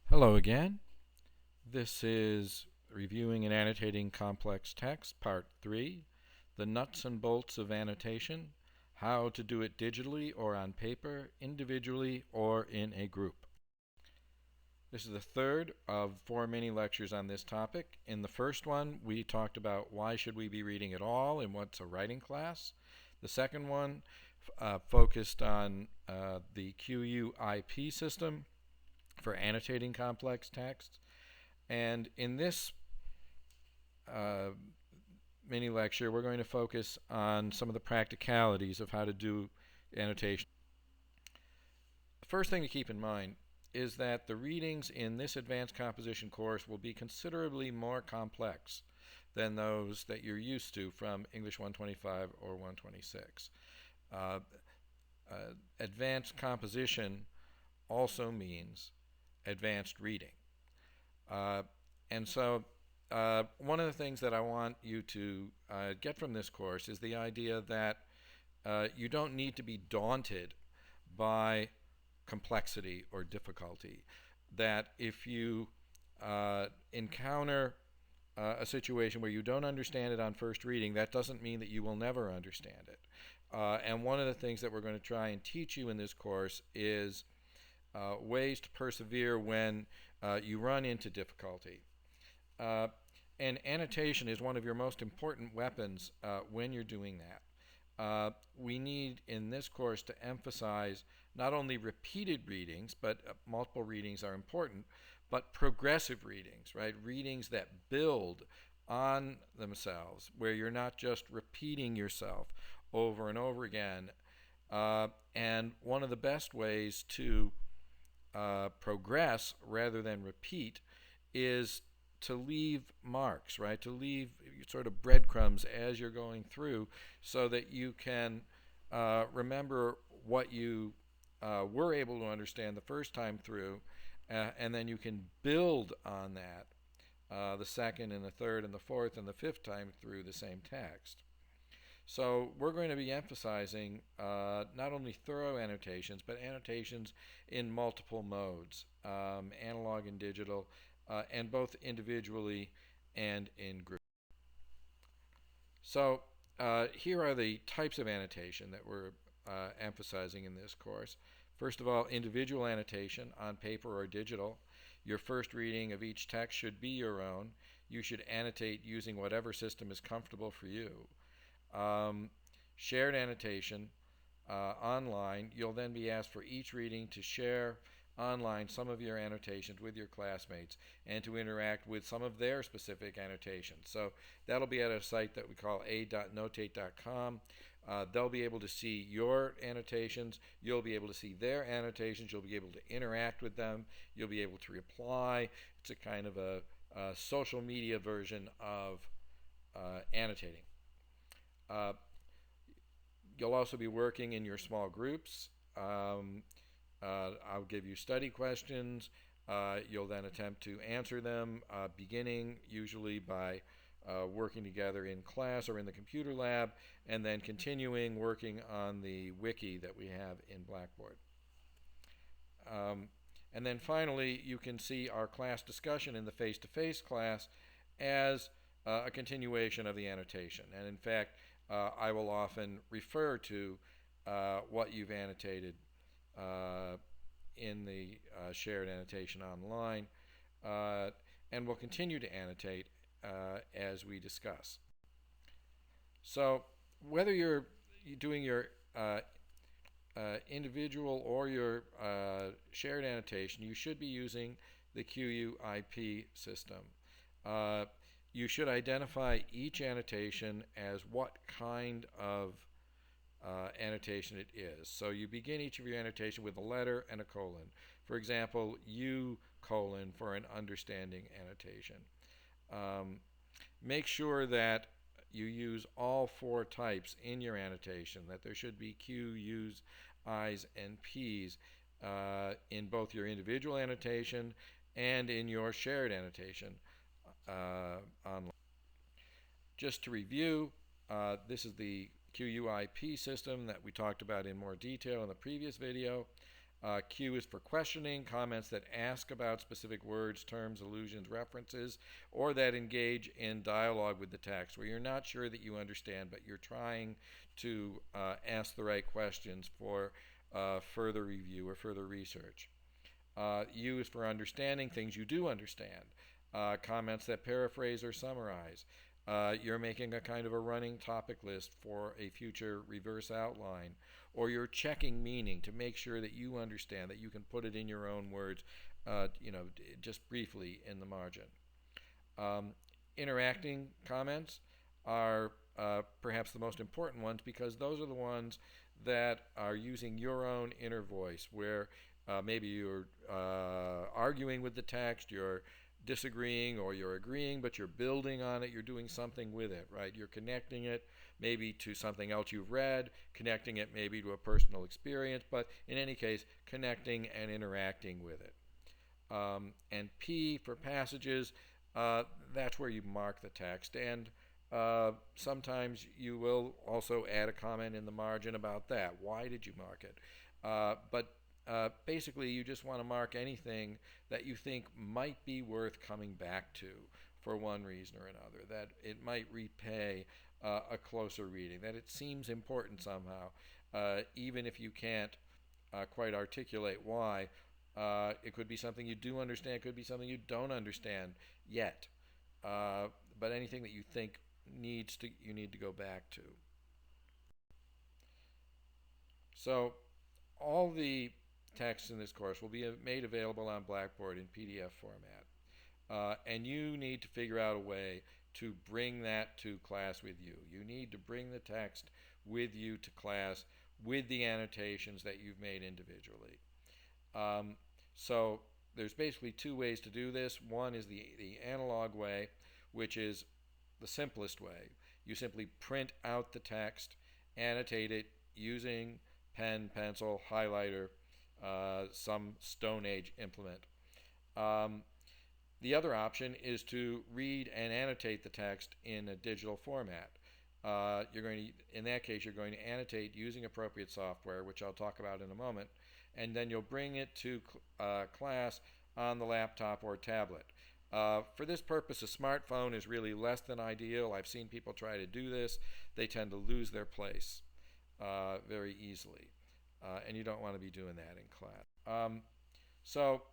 Hello again. This is Reviewing and Annotating Complex Text, Part 3, the nuts and bolts of annotation, how to do it digitally or on paper, individually or in a group. This is the third of 4 mini lectures on this topic. In the first one, we talked about why should we be reading at all and what's a writing class. The second one focused on the QUIP system for annotating complex text. And in this uh, mini lecture, we're going to focus on some of the practicalities of how to do annotation. The first thing to keep in mind is that the readings in this advanced composition course will be considerably more complex than those that you're used to from English 125 or 126. Uh, Advanced composition also means advanced reading. Uh, and so one of the things that I want you to get from this course is the idea that you don't need to be daunted by complexity or difficulty. That if you encounter a situation where you don't understand it on first reading, that doesn't mean that you will never understand it. And one of the things that we're going to try and teach you in this course is ways to persevere when you run into difficulty. And annotation is one of your most important weapons when you're doing that. We need in this course to emphasize not only repeated readings, but multiple readings are important, but progressive readings, right? Readings that build on themselves, where you're not just repeating yourself over and over again. And one of the best ways to progress rather than repeat is to leave marks, right? To leave sort of breadcrumbs as you're going through so that you can remember what you were able to understand the first time through, and then you can build on that the second and the third and the fourth and the fifth time through the same text. So we're going to be emphasizing not only thorough annotations, but annotations in multiple modes, analog and digital, and both individually and in group. So here are the types of annotation that we're emphasizing in this course. First of all, individual annotation on paper or digital. Your first reading of each text should be your own. You should annotate using whatever system is comfortable for you. Shared annotation online. You'll then be asked for each reading to share online some of your annotations with your classmates and to interact with some of their specific annotations. So that'll be at a site that we call a.notate.com. They'll be able to see your annotations. You'll be able to see their annotations. You'll be able to interact with them. You'll be able to reply. It's a kind of a social media version of annotating. You'll also be working in your small groups. I'll give you study questions. You'll then attempt to answer them, beginning usually by working together in class or in the computer lab, and then continuing working on the wiki that we have in Blackboard. And then finally, you can see our class discussion in the face-to-face class as a continuation of the annotation. And in fact, I will often refer to what you've annotated in the shared annotation online, and we'll continue to annotate as we discuss. So whether you're doing your individual or your shared annotation, you should be using the QUIP system. You should identify each annotation as what kind of annotation it is. So you begin each of your annotation with a letter and a colon. For example, U colon for an understanding annotation. Make sure that you use all 4 types in your annotation, that there should be Q, U's, I's, and P's in both your individual annotation and in your shared annotation online. Just to review, this is the QUIP system that we talked about in more detail in the previous video. Q is for questioning, comments that ask about specific words, terms, allusions, references, or that engage in dialogue with the text, where you're not sure that you understand, but you're trying to ask the right questions for further review or further research. U is for understanding, things you do understand, comments that paraphrase or summarize. You're making a kind of a running topic list for a future reverse outline, or you're checking meaning to make sure that you understand, that you can put it in your own words, just briefly in the margin. Um, Interacting comments are perhaps the most important ones, because those are the ones that are using your own inner voice, where maybe you're arguing with the text, you're disagreeing, or you're agreeing, but you're building on it, you're doing something with it, right? You're connecting it maybe to something else you've read, connecting it maybe to a personal experience, but in any case, connecting and interacting with it. And P for passages, that's where you mark the text, and sometimes you will also add a comment in the margin about that. Why did you mark it? But basically, you just want to mark anything that you think might be worth coming back to for one reason or another, that it might repay a closer reading, that it seems important somehow, even if you can't quite articulate why. It could be something you do understand, it could be something you don't understand yet, but anything that you think you need to go back to. So all the text in this course will be made available on Blackboard in PDF format. And you need to figure out a way to bring that to class with you. You need to bring the text with you to class with the annotations that you've made individually. So there's basically two ways to do this. One is the analog way, which is the simplest way. You simply print out the text, annotate it using pen, pencil, highlighter, some Stone Age implement. The other option is to read and annotate the text in a digital format. In that case, you're going to annotate using appropriate software, which I'll talk about in a moment, and then you'll bring it to class on the laptop or tablet. For this purpose, a smartphone is really less than ideal. I've seen people try to do this. They tend to lose their place very easily, and you don't want to be doing that in class. So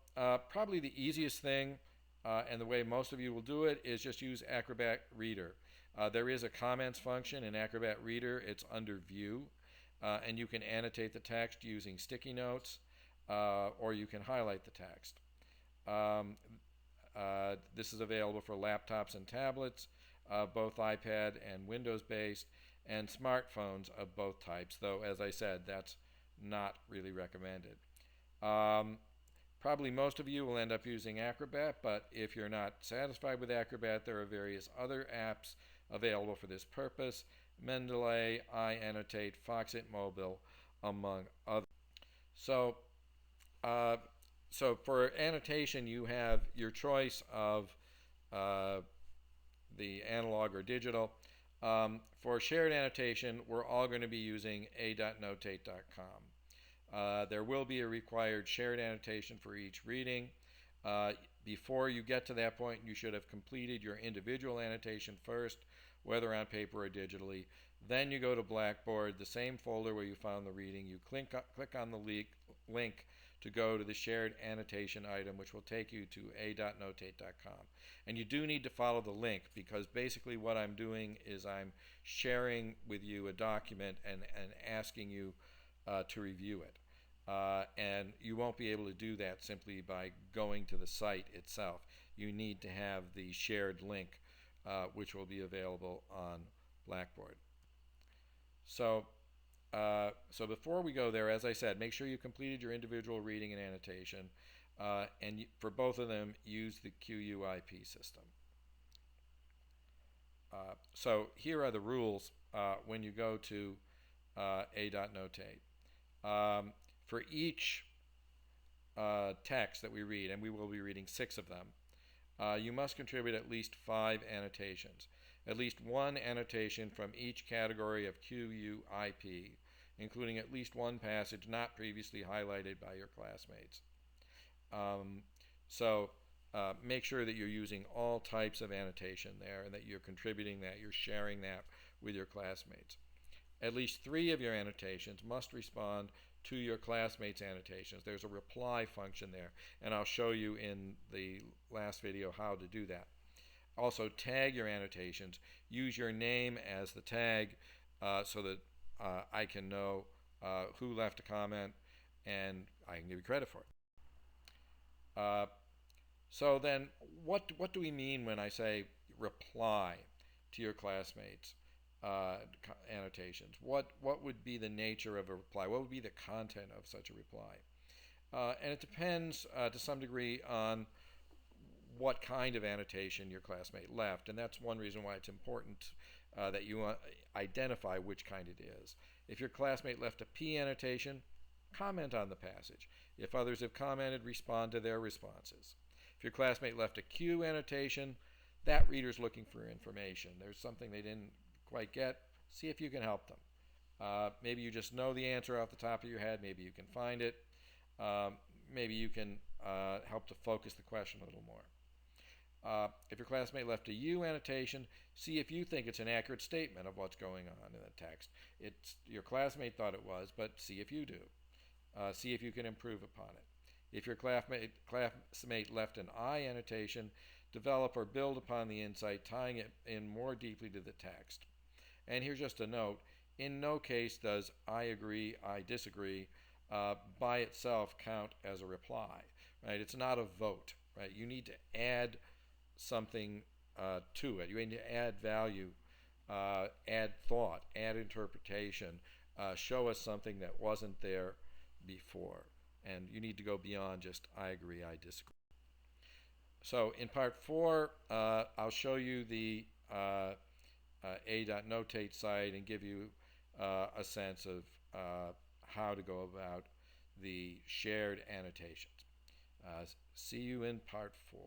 probably the easiest thing, and the way most of you will do it, is just use Acrobat Reader. There is a comments function in Acrobat Reader. It's under View, and you can annotate the text using sticky notes, or you can highlight the text. This is available for laptops and tablets, both iPad and Windows based, and smartphones of both types, though as I said, that's not really recommended. Probably most of you will end up using Acrobat, but if you're not satisfied with Acrobat, there are various other apps available for this purpose: Mendeley, iAnnotate, Foxit Mobile, among others. So for annotation, you have your choice of the analog or digital. For shared annotation, we're all going to be using a.notate.com. There will be a required shared annotation for each reading. Before you get to that point, you should have completed your individual annotation first, whether on paper or digitally. Then you go to Blackboard, the same folder where you found the reading. You click on the link to go to the shared annotation item, which will take you to a.notate.com. And you do need to follow the link, because basically what I'm doing is I'm sharing with you a document and asking you to review it. And you won't be able to do that simply by going to the site itself. You need to have the shared link, which will be available on Blackboard. So before we go there, as I said, make sure you completed your individual reading and annotation, and for both of them, use the QUIP system. So here are the rules when you go to a.notate. For each text that we read, and we will be reading 6 of them, you must contribute at least 5 annotations. At least one annotation from each category of QUIP including at least one passage not previously highlighted by your classmates. Um, so make sure that you're using all types of annotation there and that you're contributing that, you're sharing that with your classmates. At least 3 of your annotations must respond to your classmates' annotations. There's a reply function there, and I'll show you in the last video how to do that. Also, tag your annotations. Use your name as the tag so that I can know who left a comment and I can give you credit for it. So then, what do we mean when I say reply to your classmates' annotations? What would be the nature of a reply? What would be the content of such a reply? And it depends to some degree on what kind of annotation your classmate left, and that's one reason why it's important that you identify which kind it is. If your classmate left a P annotation, comment on the passage. If others have commented, respond to their responses. If your classmate left a Q annotation, that reader's looking for information. There's something they didn't quite get. See if you can help them. Maybe you just know the answer off the top of your head. Maybe you can find it. Maybe you can help to focus the question a little more. If your classmate left a U annotation, see if you think it's an accurate statement of what's going on in the text. Your classmate thought it was, but see if you do. See if you can improve upon it. If your classmate left an I annotation, develop or build upon the insight, tying it in more deeply to the text. And here's just a note. In no case does I agree, I disagree by itself count as a reply. Right? It's not a vote. Right? You need to add something to it. You need to add value, add thought, add interpretation, show us something that wasn't there before. And you need to go beyond just I agree, I disagree. So in part 4, I'll show you the A.Notate site and give you a sense of how to go about the shared annotations. See you in part 4.